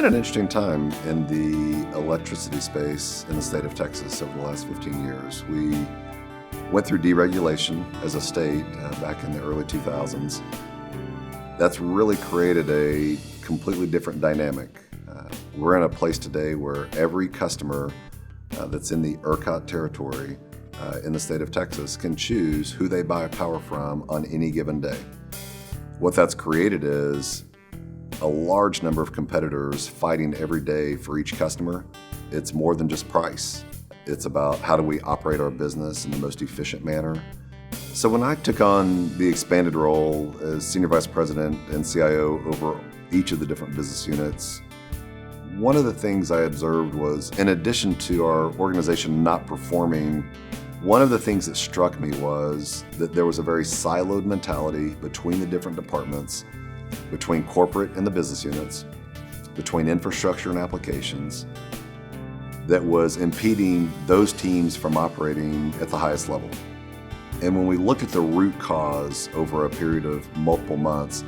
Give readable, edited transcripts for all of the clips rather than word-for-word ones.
been an interesting time in the electricity space in the state of Texas over the last 15 years. We went through deregulation as a state back in the early 2000s. That's really created a completely different dynamic. We're in a place today where every customer that's in the ERCOT territory in the state of Texas can choose who they buy power from on any given day. What that's created is a large number of competitors fighting every day for each customer. It's more than just price. It's about how do we operate our business in the most efficient manner. So when I took on the expanded role as Senior Vice President and CIO over each of the different business units, one of the things I observed was, in addition to our organization not performing, one of the things that struck me was that there was a very siloed mentality between the different departments, between corporate and the business units, between infrastructure and applications, that was impeding those teams from operating at the highest level. And when we looked at the root cause over a period of multiple months,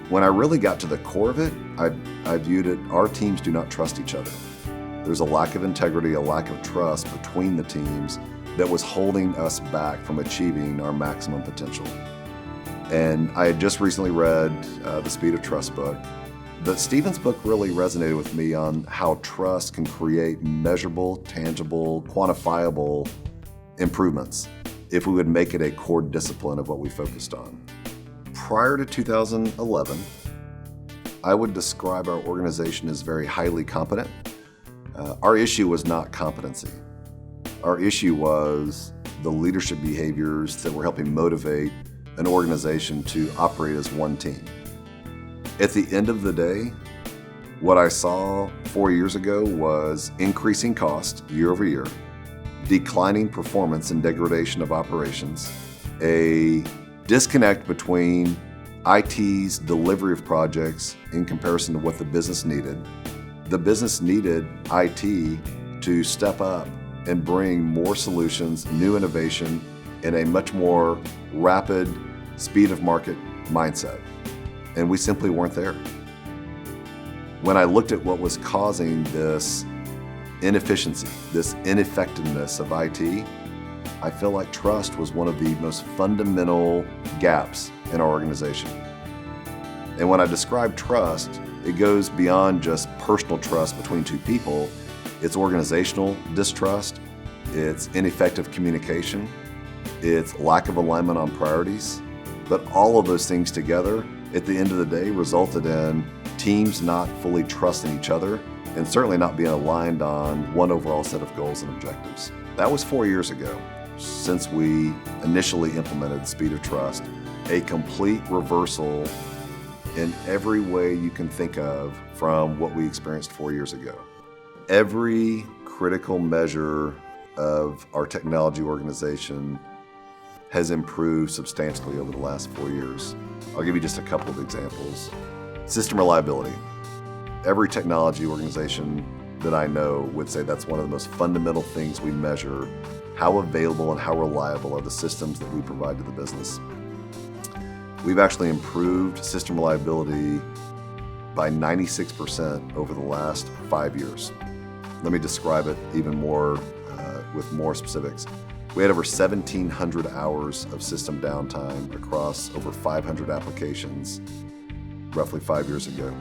when I really got to the core of it, I viewed it, our teams do not trust each other. There's a lack of integrity, a lack of trust between the teams that was holding us back from achieving our maximum potential. And I had just recently read the Speed of Trust book, but Stephen's book really resonated with me on how trust can create measurable, tangible, quantifiable improvements if we would make it a core discipline of what we focused on. Prior to 2011, I would describe our organization as very highly competent. Our issue was not competency. Our issue was the leadership behaviors that were helping motivate an organization to operate as one team. At the end of the day, what I saw 4 years ago was increasing cost year over year, declining performance and degradation of operations, a disconnect between IT's delivery of projects in comparison to what the business needed. The business needed IT to step up and bring more solutions, new innovation, in a much more rapid speed of market mindset. And we simply weren't there. When I looked at what was causing this inefficiency, this ineffectiveness of IT, I feel like trust was one of the most fundamental gaps in our organization. And when I describe trust, it goes beyond just personal trust between two people. It's organizational distrust, it's ineffective communication, it's lack of alignment on priorities. But all of those things together, at the end of the day, resulted in teams not fully trusting each other and certainly not being aligned on one overall set of goals and objectives. That was 4 years ago, since we initially implemented Speed of Trust, a complete reversal in every way you can think of from what we experienced 4 years ago. Every critical measure of our technology organization has improved substantially over the last 4 years. I'll give you just a couple of examples. System reliability. Every technology organization that I know would say that's one of the most fundamental things we measure. How available and how reliable are the systems that we provide to the business? We've actually improved system reliability by 96% over the last 5 years. Let me describe it even more with more specifics. We had over 1,700 hours of system downtime across over 500 applications roughly 5 years ago.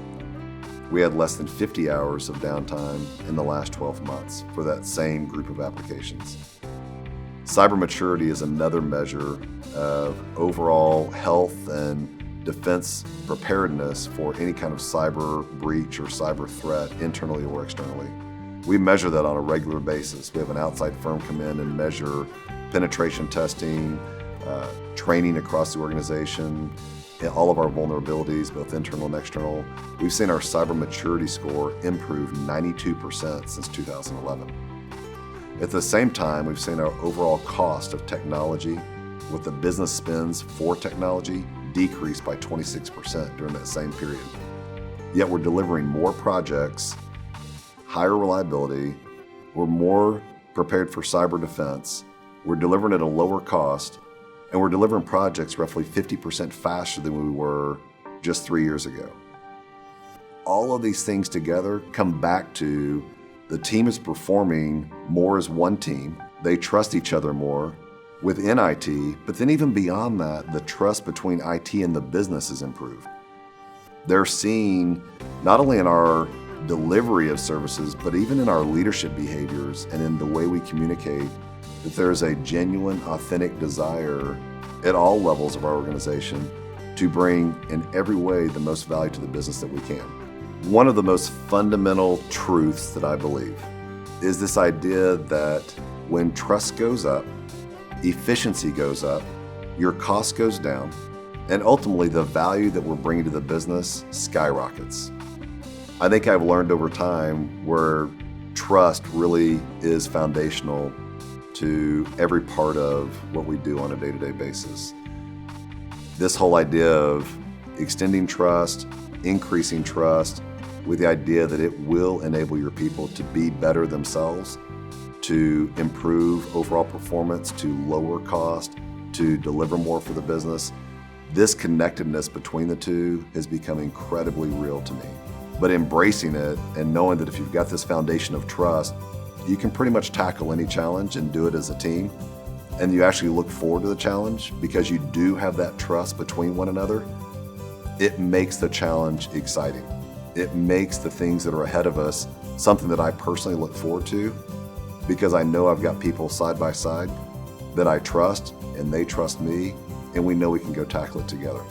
We had less than 50 hours of downtime in the last 12 months for that same group of applications. Cyber maturity is another measure of overall health and defense preparedness for any kind of cyber breach or cyber threat, internally or externally. We measure that on a regular basis. We have an outside firm come in and measure penetration testing, training across the organization, all of our vulnerabilities, both internal and external. We've seen our cyber maturity score improve 92% since 2011. At the same time, we've seen our overall cost of technology, what the business spends for technology, decrease by 26% during that same period. Yet we're delivering more projects, higher reliability, we're more prepared for cyber defense, we're delivering at a lower cost, and we're delivering projects roughly 50% faster than we were just 3 years ago. all of these things together come back to the team is performing more as one team. They trust each other more within IT, but then even beyond that, the trust between IT and the business is improved. They're seeing not only in our delivery of services, but even in our leadership behaviors and in the way we communicate, that there's a genuine, authentic desire at all levels of our organization to bring in every way the most value to the business that we can. One of the most fundamental truths that I believe is this idea that when trust goes up, efficiency goes up, your cost goes down, and ultimately the value that we're bringing to the business skyrockets. I think I've learned over time where trust really is foundational to every part of what we do on a day-to-day basis. This whole idea of extending trust, increasing trust, with the idea that it will enable your people to be better themselves, to improve overall performance, to lower cost, to deliver more for the business. This connectedness between the two has become incredibly real to me. But embracing it and knowing that if you've got this foundation of trust, you can pretty much tackle any challenge and do it as a team. And you actually look forward to the challenge because you do have that trust between one another. It makes the challenge exciting. It makes the things that are ahead of us something that I personally look forward to because I know I've got people side by side that I trust and they trust me, and we know we can go tackle it together.